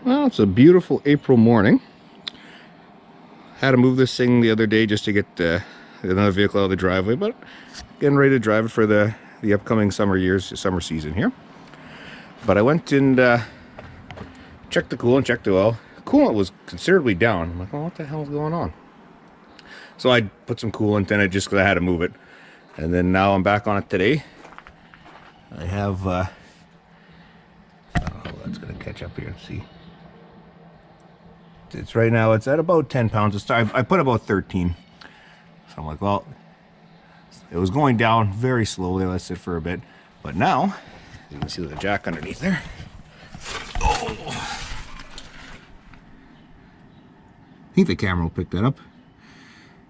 Well, it's a beautiful April morning. Had to move this thing the other day just to get another vehicle out of the driveway, but getting ready to drive it for the upcoming summer season here. But I went and checked the coolant, checked the oil. Coolant was considerably down. I'm like, oh, what the hell is going on? So I put some coolant in it just because I had to move it. And then now I'm back on it today. I have, I don't know, that's going to catch up here and see. It's right now, it's at about 10 pounds. I put about 13. So I'm like, well, it was going down very slowly. Let's sit for a bit. But now, you can see the jack underneath there. Oh. I think the camera will pick that up.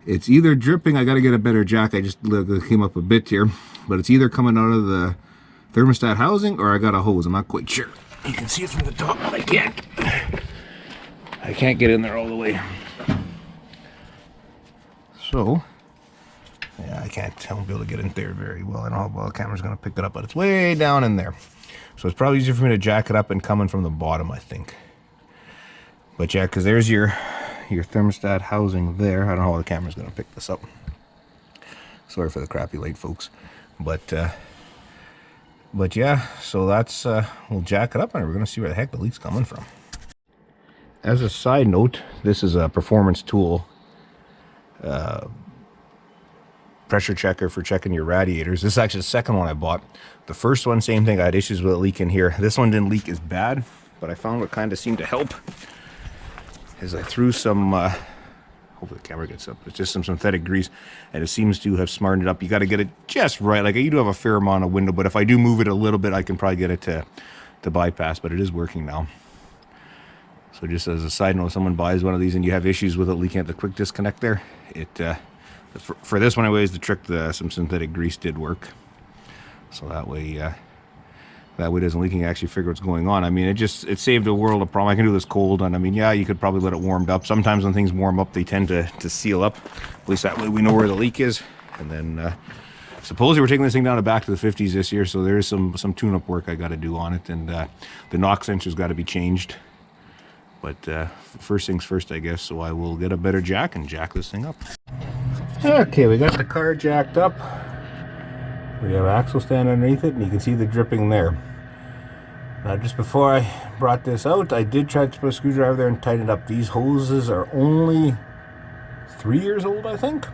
It's either dripping. I got to get a better jack. I just came up a bit here. But it's either coming out of the thermostat housing or I got a hose. I'm not quite sure. You can see it from the top, but I can't get in there all the way. So, yeah, I won't be able to get in there very well. I don't know how well the camera's going to pick it up, but it's way down in there. So it's probably easier for me to jack it up and coming from the bottom, I think. But yeah, because there's your thermostat housing there. I don't know how the camera's going to pick this up. Sorry for the crappy light, folks. But yeah, so that's, we'll jack it up and we're going to see where the heck the leak's coming from. As a side note, this is a performance tool pressure checker for checking your radiators. This is actually the second one I bought. The first one, same thing, I had issues with it leaking here. This one didn't leak as bad, but I found what kind of seemed to help is I threw some, hopefully the camera gets up, it's just some synthetic grease, and it seems to have smartened it up. You got to get it just right. Like, you do have a fair amount of window, but if I do move it a little bit, I can probably get it to bypass, but it is working now. So just as a side note, if someone buys one of these and you have issues with it leaking at the quick disconnect there, for this one anyways, the trick, some synthetic grease did work. So that way it isn't leaking. I actually figure what's going on. I mean, it saved a world of problem. I can do this cold, and I mean, yeah, you could probably let it warm up. Sometimes when things warm up, they tend to seal up. At least that way we know where the leak is. And then supposedly we're taking this thing down to back to the 50s this year, so there is some tune-up work I got to do on it, and the knock sensor's got to be changed. But first things first, I guess, so I will get a better jack and jack this thing up. Okay, we got the car jacked up. We have axle stand underneath it, and you can see the dripping there. Now, just before I brought this out, I did try to put a screwdriver there and tighten it up. These hoses are only 3 years old, I think.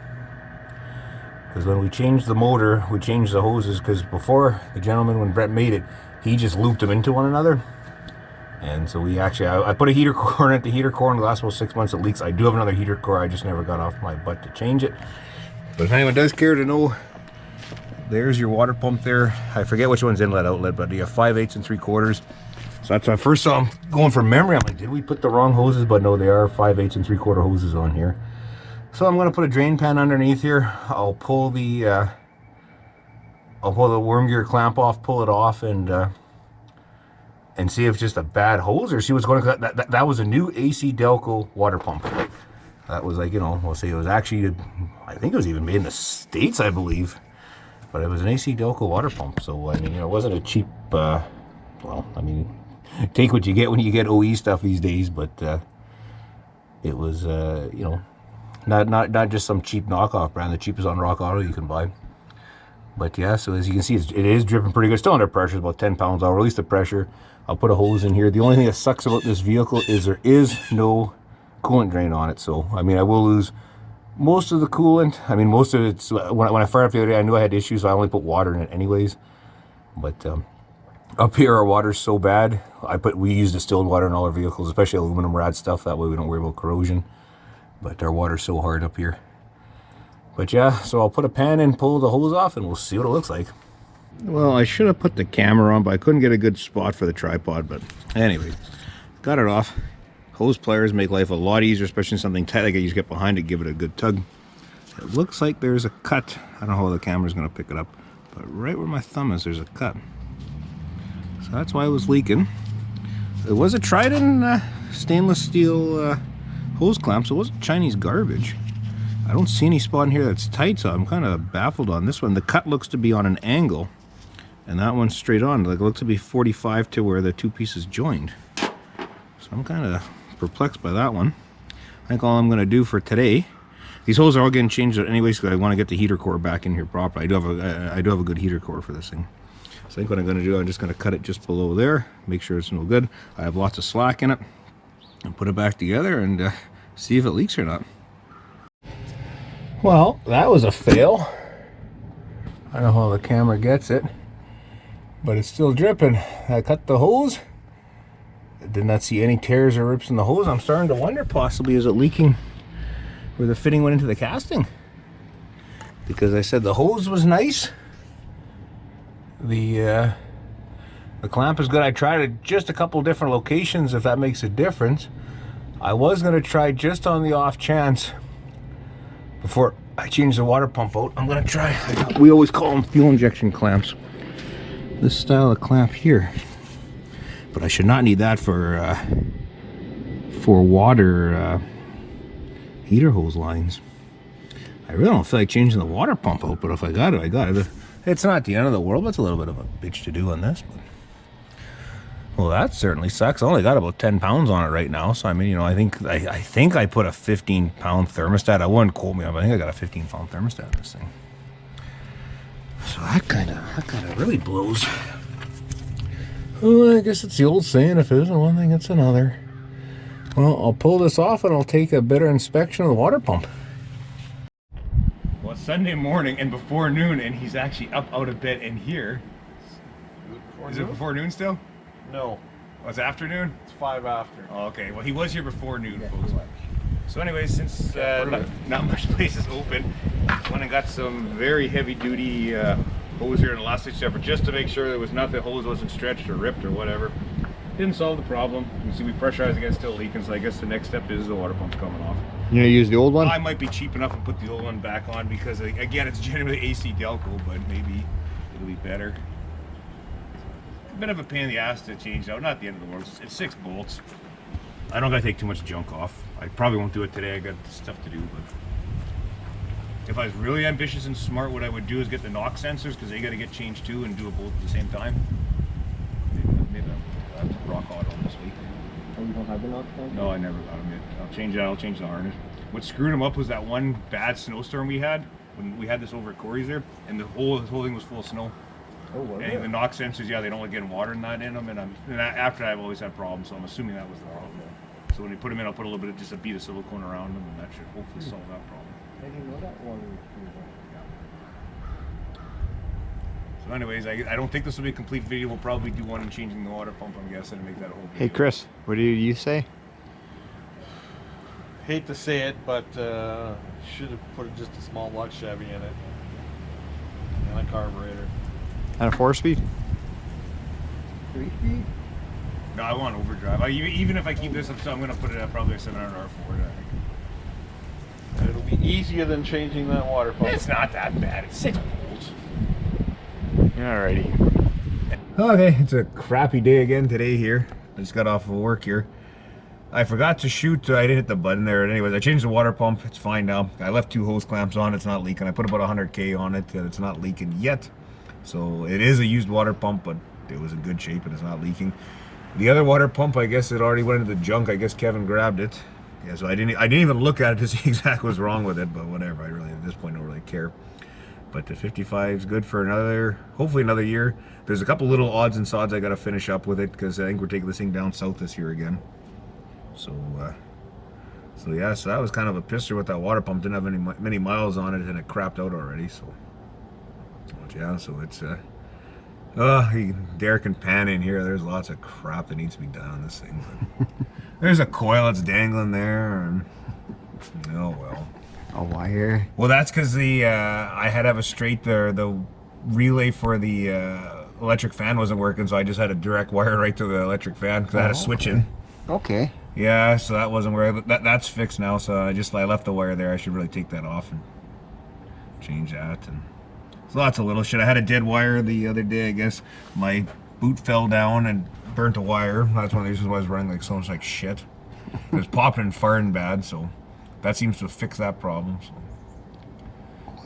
Because when we changed the motor, we changed the hoses, because before, the gentleman, when Brett made it, he just looped them into one another. And so I put a heater core in it. The heater core in the last about 6 months, it leaks. I do have another heater core. I just never got off my butt to change it. But if anyone does care to know, there's your water pump there. I forget which one's inlet outlet, but you have 5/8 and 3/4. So that's when I first saw them going from memory. I'm like, did we put the wrong hoses? But no, they are 5/8 and 3/4 hoses on here. So I'm going to put a drain pan underneath here. I'll pull the worm gear clamp off, pull it off, and see if it's just a bad hose or see what's going on. That was a new AC Delco water pump. That was like, we'll say it was actually, I think it was even made in the States, I believe. But it was an AC Delco water pump. So, I mean, it wasn't a cheap, well, I mean, take what you get when you get OE stuff these days. But it was, not just some cheap knockoff brand, the cheapest on Rock Auto you can buy. But yeah, so as you can see, it is dripping pretty good. Still under pressure, about 10 pounds. I'll release the pressure. I'll put a hose in here. The only thing that sucks about this vehicle is there is no coolant drain on it. So, I mean, I will lose most of the coolant. I mean, most of it's, when I fired up the other day, I knew I had issues, so I only put water in it anyways. But up here, our water's so bad. We use distilled water in all our vehicles, especially aluminum rad stuff. That way we don't worry about corrosion. But our water's so hard up here. But yeah, so I'll put a pan in, pull the hose off, and we'll see what it looks like. Well, I should have put the camera on, but I couldn't get a good spot for the tripod. But anyway, got it off. Hose pliers make life a lot easier, especially something tight. Like, you just get behind it, give it a good tug. It looks like there's a cut. I don't know how the camera's going to pick it up, but right where my thumb is, there's a cut. So that's why it was leaking. It was a Trident stainless steel hose clamp, so it wasn't Chinese garbage. I don't see any spot in here that's tight, so I'm kind of baffled on this one. The cut looks to be on an angle, and that one's straight on. Like, it looks to be 45 to where the two pieces joined. So So I'm kind of perplexed by that one. I think all I'm going to do for today, these holes are all getting changed anyways because I want to get the heater core back in here properly. I do have a good heater core for this thing. So I think what I'm going to do, I'm just going to cut it just below there, make sure it's no good. I have lots of slack in it, and put it back together and see if it leaks or not. Well, that was a fail. I don't know how the camera gets it, but it's still dripping. I cut the hose. I did not see any tears or rips in the hose. I'm starting to wonder, possibly, is it leaking where the fitting went into the casting? Because I said the hose was nice. The clamp is good. I tried it just a couple different locations, if that makes a difference. I was going to try, just on the off chance, before I change the water pump out, I'm going to try, we always call them fuel injection clamps, this style of clamp here. But I should not need that for water heater hose lines. I really don't feel like changing the water pump out, but if I got it, I got it. It's not the end of the world, but it's a little bit of a bitch to do on this. But, well, that certainly sucks. I only got about 10 pounds on it right now, so I mean, you know, I think I put a 15-pound thermostat. I wouldn't quote me on, but I think I got a 15-pound thermostat in this thing. So that kind of really blows. Well, I guess it's the old saying, if it isn't one thing, it's another. Well, I'll pull this off and I'll take a better inspection of the water pump. Well, it's Sunday morning and before noon, and he's actually up out of bed and here. Is it before noon still? No. Oh, it's afternoon? It's 5 after. Oh, okay, well, he was here before noon, folks. So anyways, since not much place is open, went and got some very heavy-duty hose here in the last ditch effort, just to make sure there was nothing, the hose wasn't stretched or ripped or whatever. Didn't solve the problem. You see, we pressurized again, still leaking, so I guess the next step is the water pump's coming off. You gonna use the old one? I might be cheap enough and put the old one back on because, again, it's generally AC Delco, but maybe it'll be better. A bit of a pain in the ass to change out, not the end of the world. It's 6 bolts. I don't gotta take too much junk off. I probably won't do it today, I got stuff to do, but if I was really ambitious and smart, what I would do is get the knock sensors, because they got to get changed too, and do it both at the same time. Maybe I'll have to rock auto this week. Oh, you don't have the knock sensors? No, I never got them yet. I'll change that. I'll change the harness. What screwed them up was that one bad snowstorm we had when we had this over at Corey's there, and the whole thing was full of snow. Oh, was and it? the knock sensors, yeah, they don't like getting water in them, and after that, I've always had problems. So I'm assuming that was the problem. So when you put them in, I'll put a little bit of just a bead of silicone around them, and that should hopefully solve that problem. I didn't know that one. So anyways, I don't think this will be a complete video. We'll probably do one changing the water pump, I'm guessing, and make that a whole video. Hey Chris, what do you say? Hate to say it, but should have put just a small block Chevy in it. And a carburetor. And a 4-speed? 3-speed? No, I want overdrive. Even if I keep this, I'm going to put it at probably a 700R Ford, I think. It'll be easier than changing that water pump. It's not that bad. It's 6 volts. Alrighty. Okay, it's a crappy day again today here. I just got off of work here. I forgot to shoot. I didn't hit the button there. Anyways, I changed the water pump. It's fine now. I left 2 hose clamps on. It's not leaking. I put about 100K on it, and it's not leaking yet. So it is a used water pump, but it was in good shape and it's not leaking. The other water pump, I guess it already went into the junk. I guess Kevin grabbed it. Yeah, so I didn't even look at it to see exactly what's wrong with it, but whatever. I really, at this point, don't really care. But the 55 is good for hopefully another year. There's a couple little odds and sods I got to finish up with it, because I think we're taking this thing down south this year again. So yeah, so that was kind of a pisser with that water pump. Didn't have many miles on it, and it crapped out already. So yeah, so it's Derek and Pan in here. There's lots of crap that needs to be done on this thing. But there's a coil that's dangling there, and oh well. A wire. Well, that's because I had to have a straight the relay for the electric fan wasn't working, so I just had a direct wire right to the electric fan because I had a switch in. Okay. Yeah, so that wasn't where that's fixed now. So I left the wire there. I should really take that off and change that. And there's lots of little shit. I had a dead wire the other day. I guess my boot fell down and burnt a wire. That's one of the reasons why I was running like so much like shit. It was popping and firing bad, so that seems to fix that problem. So.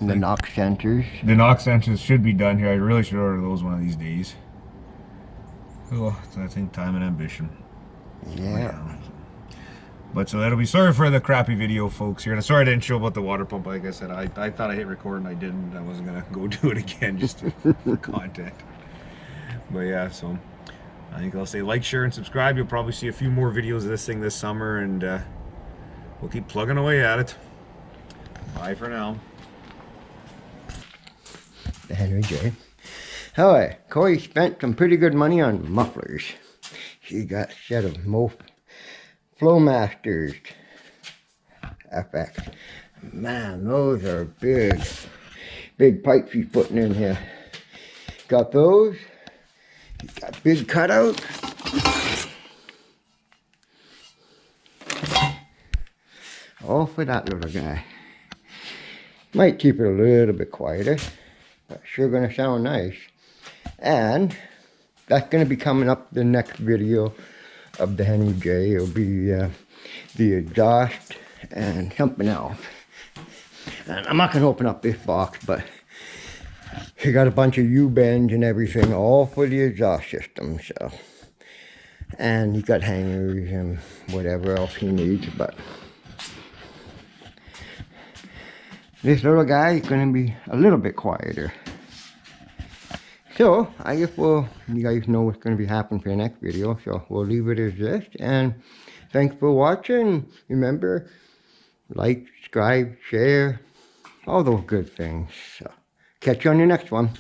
The knock sensors. The knock sensors should be done here. I really should order those one of these days. Oh, so I think time and ambition. Yeah. But so that'll be, sorry for the crappy video, folks. Here, and sorry I didn't show about the water pump. Like I said, I thought I hit record and I didn't. I wasn't gonna go do it again just for content. But yeah, so I think I'll say like, share, and subscribe. You'll probably see a few more videos of this thing this summer, and we'll keep plugging away at it. Bye for now. The Henry J. Alright, Corey spent some pretty good money on mufflers. He got a set of Flowmasters FX. Man, those are big pipes he's putting in here. Got those. He's got big cutout. All for that little guy. Might keep it a little bit quieter, but sure gonna sound nice. And that's gonna be coming up the next video of the Henry J. It'll be the exhaust and something else. And I'm not gonna open up this box, but he got a bunch of U-bends and everything, all for the exhaust system. So, and he got hangers and whatever else he needs. But this little guy is gonna be a little bit quieter. So, I guess you guys know what's going to be happening for the next video, so we'll leave it as this, and thanks for watching. Remember, like, subscribe, share, all those good things. So, catch you on the next one.